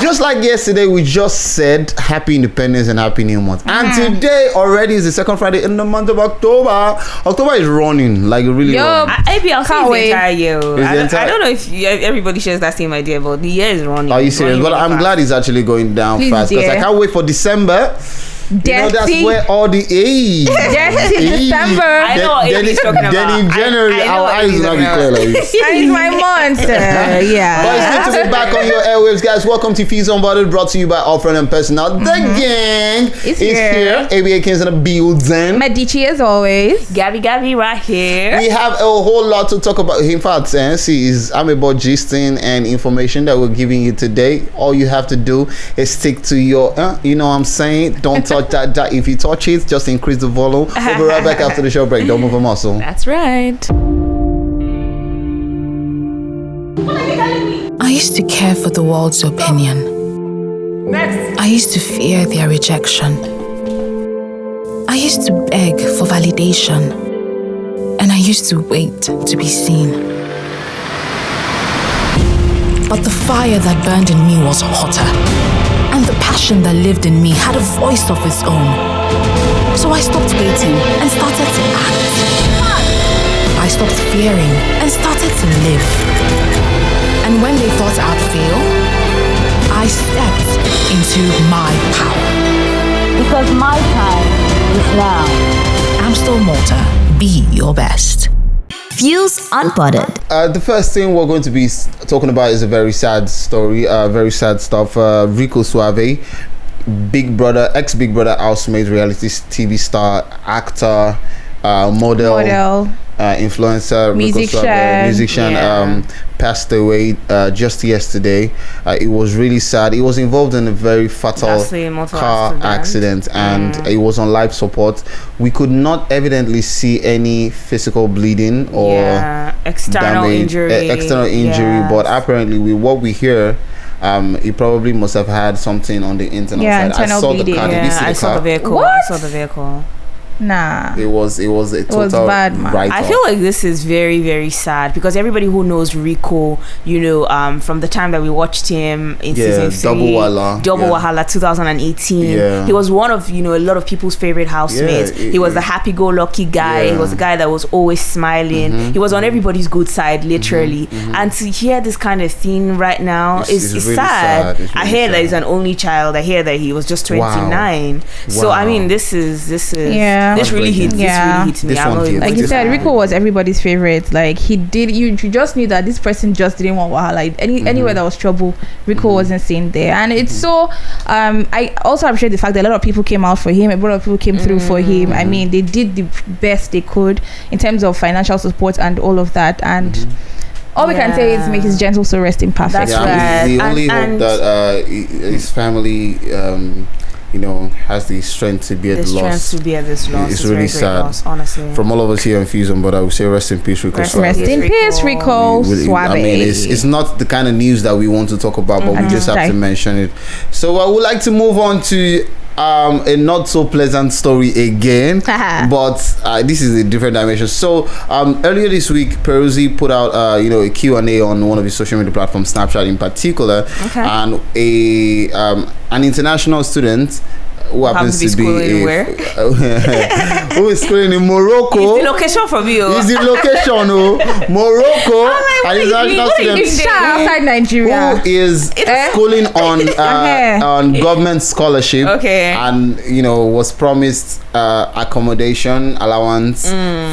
Just like yesterday, we just said Happy Independence and Happy New Month. And today already is the second Friday in the month of October. October is running, like really running. I'll can't wait. The entire year. I don't know if everybody shares that same idea, but the year is running. Are you serious? Well, I'm glad it's actually going down fast because I can't wait for December. That's where all the December. I know what he's talking about. Then in January, our eyes will not be clear like this. It's my monster. Yeah. But it's good to be back on your airwaves, guys. Welcome to Fees Unbutted, brought to you by our friend and personal. The gang is here. ABA Kings in the building. Medici as always. Gabby right here. We have a whole lot to talk about. In fact, I'm about gisting and information that we're giving you today. All you have to do is stick to your, you know what I'm saying? Don't touch that. If you touch it, just increase the volume. We'll be right back after the show break. Don't move a muscle. That's right. I used to care for the world's opinion. Next. I used to fear their rejection. I used to beg for validation. And I used to wait to be seen. But the fire that burned in me was hotter. And the passion that lived in me had a voice of its own. So I stopped waiting and started to act. I stopped fearing and started to live. And when they thought I'd fail, I stepped into my power. Because my time is now. Amstel Malta, be your best. Fuse Unbutted. The first thing we're going to be talking about is a very sad story, very sad stuff. Rico Suave, Big Brother, ex-Big Brother housemate, reality TV star, actor, model. Influencer, musician, passed away just yesterday. It was really sad. He was involved in a very fatal car accident and he was on life support. We could not evidently see any physical bleeding or external injury, but apparently with what we hear, he probably must have had something on the internal side. Internal bleeding. I saw the vehicle. What? I saw the vehicle. Nah. It was a total bad, man. I feel like this is very, very sad because everybody who knows Rico, from the time that we watched him in season 3, Double Wahala 2018, he was one of, a lot of people's favorite housemates. He was the happy-go-lucky guy. He was the guy that was always smiling. He was on everybody's good side, literally. And to hear this kind of thing right now is really sad. Really I hear that he's an only child. I hear that he was just 29. Wow. So I mean, this is this really hit me. Like you said, Rico was everybody's favorite. Like he did, you just knew that this person just didn't want wahala. Like anywhere there was trouble, Rico wasn't seen there. And it's so I also appreciate the fact that a lot of people came out for him. A lot of people came through for him. I mean, they did the best they could in terms of financial support and all of that. And all we can say is make his gentle soul rest in perfect. That's right. We only hope that his family has the strength to be at this loss. It's really sad. Loss, honestly. From all of us here in Fusion, but I would say rest in peace, Rico. Rest in peace, Rico. Suave. I mean, it's not the kind of news that we want to talk about, but we just have to mention it. So I would like to move on to a not so pleasant story again, but this is a different dimension. So earlier this week, Peruzzi put out a Q&A on one of his social media platforms, Snapchat in particular, and an international student who happens to be who is schooling in Morocco. It's the location from you. It's the location, Morocco. An international student outside Nigeria who is schooling on government scholarship. Okay. And was promised accommodation allowance,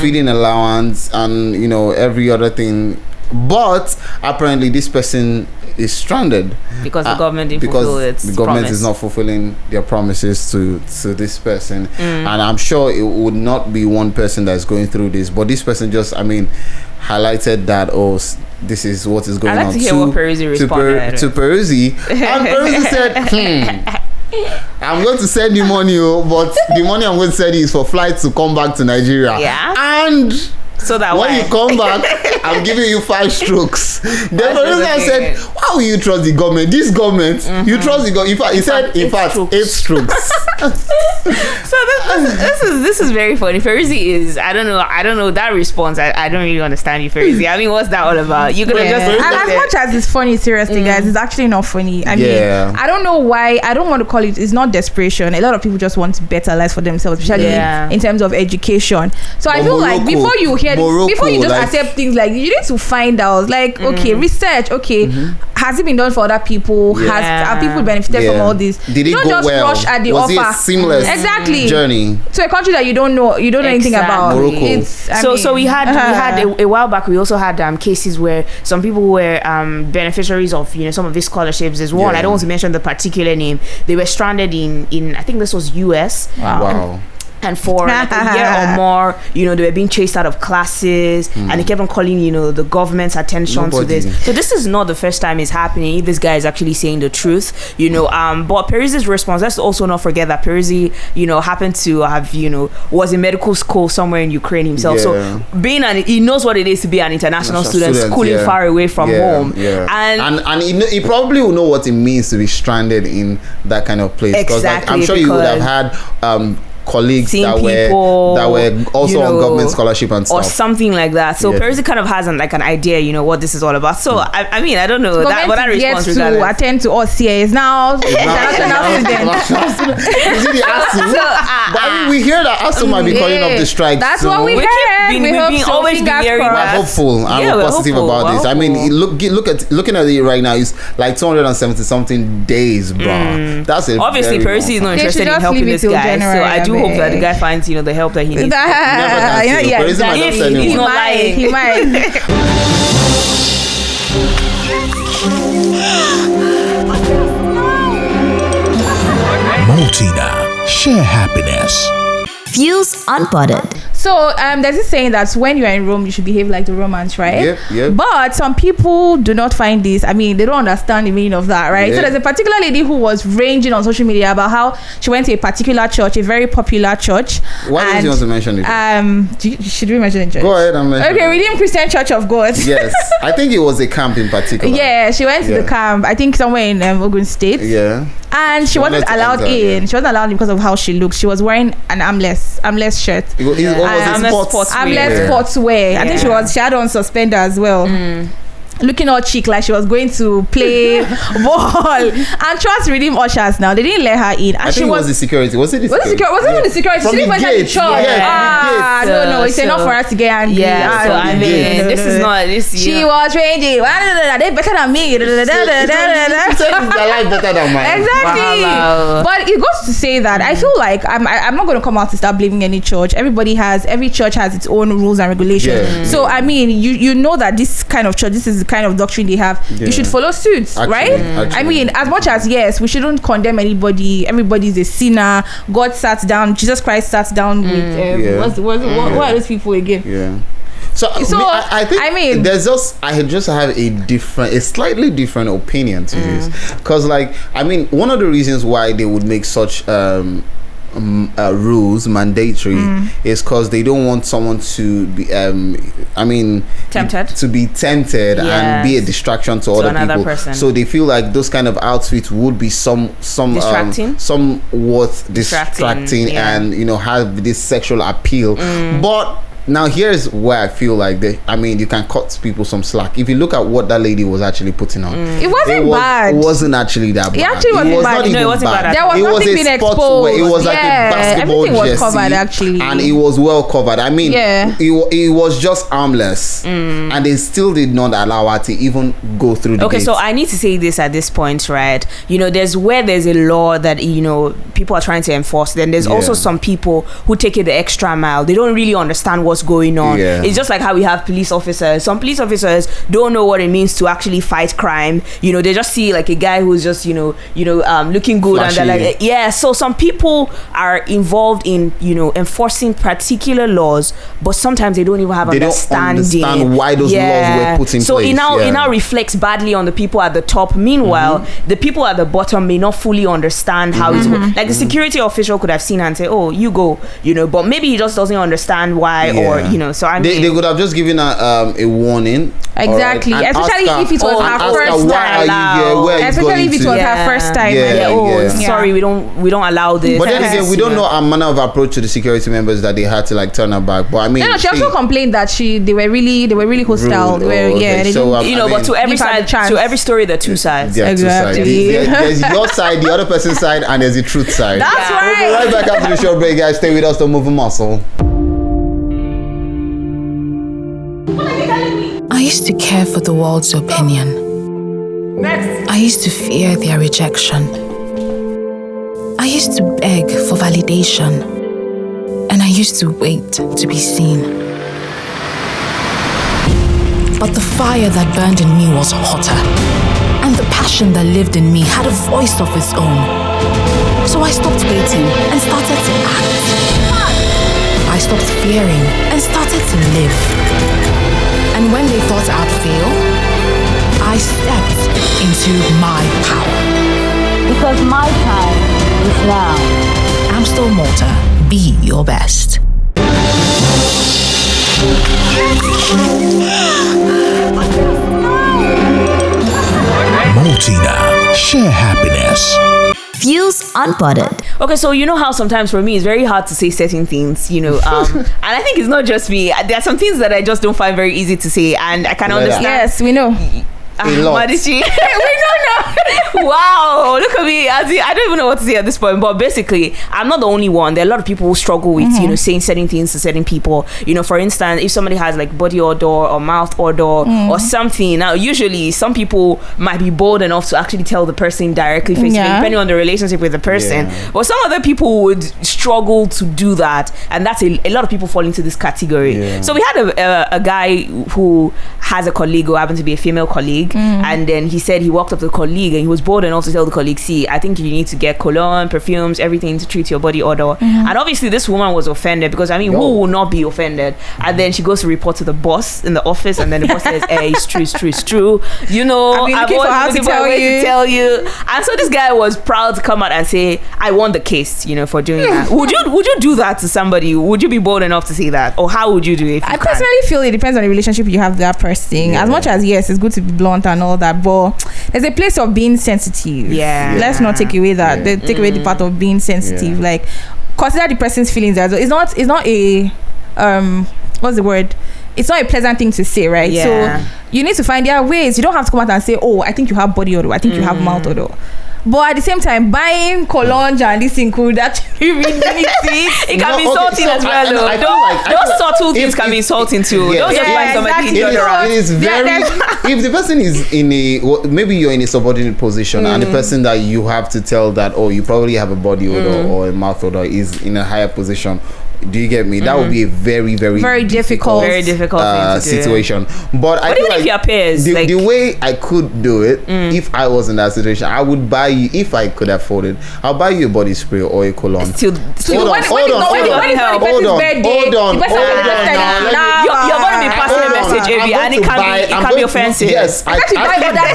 feeding allowance, and every other thing. But apparently, this person is stranded because the government didn't fulfill its the government promise. Is not fulfilling their promises to this person, and I'm sure it would not be one person that's going through this, but this person just highlighted that this is what is going on. I'd like to hear what Peruzzi responded to Peruzzi, and Peruzzi said I'm going to send you money, but the money I'm going to send you is for flights to come back to Nigeria, and so that when you come back, I'm giving you 5 strokes. Then Peruzzi said, why will you trust the government? This government, you trust the government. In fact, 8 strokes. this is very funny. Feruzi is I don't know that response. I don't really understand you, Feruzi. I mean, what's that all about? You could have just and as much as it's funny, seriously, guys, it's actually not funny. I mean, I don't know why. I don't want to call it. It's not desperation. A lot of people just want better lives for themselves, especially in terms of education. So I feel like before you just accept things, like you need to find out. Like research. Has it been done for other people? Have people benefited from all this? Did it don't go just well? rush at the Was offer. it a seamless journey to a country that you don't know anything about? Morocco. So we had a while back. We also had cases where some people were beneficiaries of some of these scholarships. There's one, I don't want to mention the particular name. They were stranded in I think this was US. Wow. And for like a year or more, they were being chased out of classes, and they kept on calling, the government's attention to this. So this is not the first time it's happening. If this guy is actually saying the truth, But Peruzzi's response, let's also not forget that Peruzzi, happened to have, was in medical school somewhere in Ukraine himself. So he knows what it is to be an international student schooling far away from home. And he probably will know what it means to be stranded in that kind of place. Exactly. I'm sure you would have had colleagues that were also on government scholarship and stuff, or something like that. So Peruzzi kind of has an idea, what this is all about. So I mean, I don't know that what I response to attend to us here is now international students. Is it the ASU? But I mean, we hear that ASU might be calling up the strike. That's what we heard. We're hopeful and we're positive about this. I mean, looking at it right now, it's like 270 something days, bro. That's it. Obviously, Peruzzi is not interested in helping this guy, so I do hope that the guy finds the help that he needs. He's not lying. He might. Multina, share happiness. Fuse Unbutted. So there's this saying that when you're in Rome, you should behave like the Romans, right? Yep. But some people do not find this. I mean, they don't understand the meaning of that, right? So there's a particular lady who was ranging on social media about how she went to a particular church, a very popular church. Why don't you want to mention it? Should we mention the church? Go ahead and mention it. Redeemed Christian Church of God. Yes. I think it was a camp in particular. Yeah, she went to the camp, I think somewhere in Ogun State. Yeah. And she wasn't allowed in. She wasn't allowed because of how she looked. She was wearing an armless shirt. Armless sportswear. I think she had on suspenders as well. Looking all chic, like she was going to play ball. And trust Redeem ushers now. They didn't let her in. And I think it was the security. Was it the security? Was it the security? She didn't enter the church. No. It's enough for us to get angry. Yeah, so I mean, this is not this year. She was raging. They better than me. Better than mine. Exactly. But it goes to say that I feel like I'm not going to come out to start blaming any church. Every church has its own rules and regulations. So I mean, you know that this kind of church, this is kind of doctrine they have, you should follow suit, right? I mean, as much as we shouldn't condemn anybody. Everybody's a sinner. God sat down, Jesus Christ sat down with what are those people again? So I think there's I just have a slightly different opinion to this, because one of the reasons why they would make such rules mandatory is because they don't want someone to be tempted and be a distraction to other people person. So they feel like those kind of outfits would be somewhat distracting and have this sexual appeal. But now here's where I feel like you can cut people some slack. If you look at what that lady was actually putting on, it wasn't bad. It wasn't actually that bad. It actually wasn't bad. No, it wasn't bad. There was nothing being exposed. It was like a basketball everything was jersey, covered actually, and it was well covered. I mean, it was just armless, and they still did not allow her to even go through the gate. So I need to say this at this point, right? There's a law that people are trying to enforce. Then there's also some people who take it the extra mile. They don't really understand what's going on. It's just like how we have police officers. Some police officers don't know what it means to actually fight crime. They just see like a guy who's just looking good, flashy. And they're like, so some people are involved in enforcing particular laws, but sometimes they don't even have understanding. They don't understand why those laws were put in place. So it now reflects badly on the people at the top. Meanwhile, the people at the bottom may not fully understand how it's like the security official could have seen and say, oh, you go, but maybe he just doesn't understand why, or so I mean, they could have just given a warning. Exactly, especially if it was her first time. Especially if it was her first time. Sorry, we don't allow this. But then again, we don't know our manner of approach to the security members that they had to like turn her back. But I mean, she also complained that they were really hostile. But to every side, to every story, there are two sides. Yeah, exactly. There's your side, the other person's side, and there's the truth side. That's right. We'll be right back after the short break, guys. Stay with us. Don't move a muscle. I used to care for the world's opinion. I used to fear their rejection. I used to beg for validation. And I used to wait to be seen. But the fire that burned in me was hotter. And the passion that lived in me had a voice of its own. So I stopped waiting and started to act. I stopped fearing and started to live. And when they thought I'd fail, I stepped into my power. Because my time is now. Amstel Malta, be your best. Maltina, share happiness. Fuse Unbutted. Okay, so you know how sometimes for me it's very hard to say certain things, and I think it's not just me. There are some things that I just don't find very easy to say, and I can understand. Yes, we know. What is she? We don't know. Wow, look at me. I don't even know what to say at this point. But basically, I'm not the only one. There are a lot of people who struggle with, saying certain things to certain people. For instance, if somebody has like body odor or mouth odor or something. Now, usually some people might be bold enough to actually tell the person directly, face to face, depending on the relationship with the person. Yeah. But some other people would struggle to do that, and that's a lot of people fall into this category. Yeah. So we had a guy who has a colleague who happened to be a female colleague. And then he said he walked up to the colleague and he was bold enough to tell the colleague, see, I think you need to get cologne, perfumes, everything to treat your body odor. And obviously this woman was offended because who will not be offended? And then she goes to report to the boss in the office, and then the boss says, hey, it's true. I've always looking for a way to tell you. And so this guy was proud to come out and say, I won the case, for doing that. Would you do that to somebody? Would you be bold enough to say that? Or how would you do it? I personally feel it depends on the relationship you have with that person. As much as, yes, it's good to be blunt and all that, but there's a place of being sensitive. Let's not take away that. Take away the part of being sensitive. Like, consider the person's feelings as well. It's not a what's the word? It's not a pleasant thing to say, right? So you need to find their ways. You don't have to come out and say, oh, I think you have body odor, I think you have mouth odor. But at the same time, buying cologne and this thing could actually really it can be insulting as well. Those subtle things can be insulting too. Don't just buy somebody it is very. If the person is in maybe you're in a subordinate position and the person that you have to tell that, oh, you probably have a body odor or a mouth odor is in a higher position. Do you get me? That would be a very difficult situation. But I feel even like if you're peers, the way I could do it, if I was in that situation, I would buy you, if I could afford it, I'll buy you a body spray or a cologne. Hold on. You're going to be passing a message, Abby, and it can be offensive. Yes, I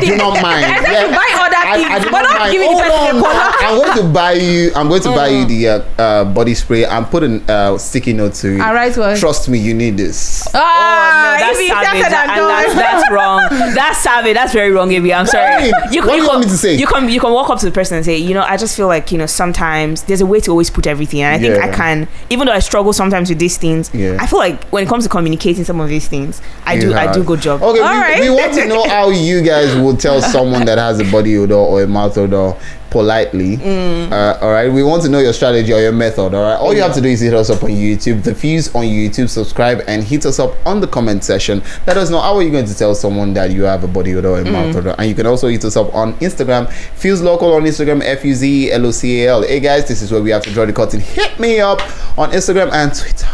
do not mind. I do not mind. I'm going to buy you the body spray and put an sticky note to it. Trust me, you need this. No, that's savage. That's wrong. That's savage. That's very wrong, Abby. I'm sorry. What do you want me to say? You can walk up to the person and say, I just feel like, sometimes there's a way to always put everything. And I think I can, even though I struggle sometimes with these things, I feel like when it comes to communicating some of these things, I do a good job. Okay, we want to know how you guys would tell someone that has a body odor or a mouth odor politely. All right, we want to know your strategy or your method. All right, all you have to do is hit us up on YouTube, The Fuse on YouTube, subscribe, and hit us up on the comment section. Let us know how are you going to tell someone that you have a body odor or a mouth odor. And you can also hit us up on Instagram, Fuse Local on Instagram, FUZELOCAL. Hey guys, this is where we have to draw the curtain. Hit me up on Instagram and Twitter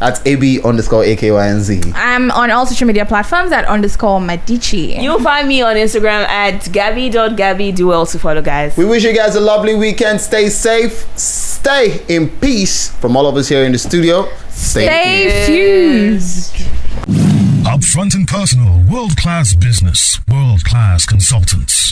at AB_AKYNZ. I'm on all social media platforms at _Medici. You'll find me on Instagram at Gabby.Gabby. Do well to follow, guys. We wish you guys a lovely weekend. Stay safe. Stay in peace. From all of us here in the studio, stay fused. Upfront and personal, world-class business, world-class consultants.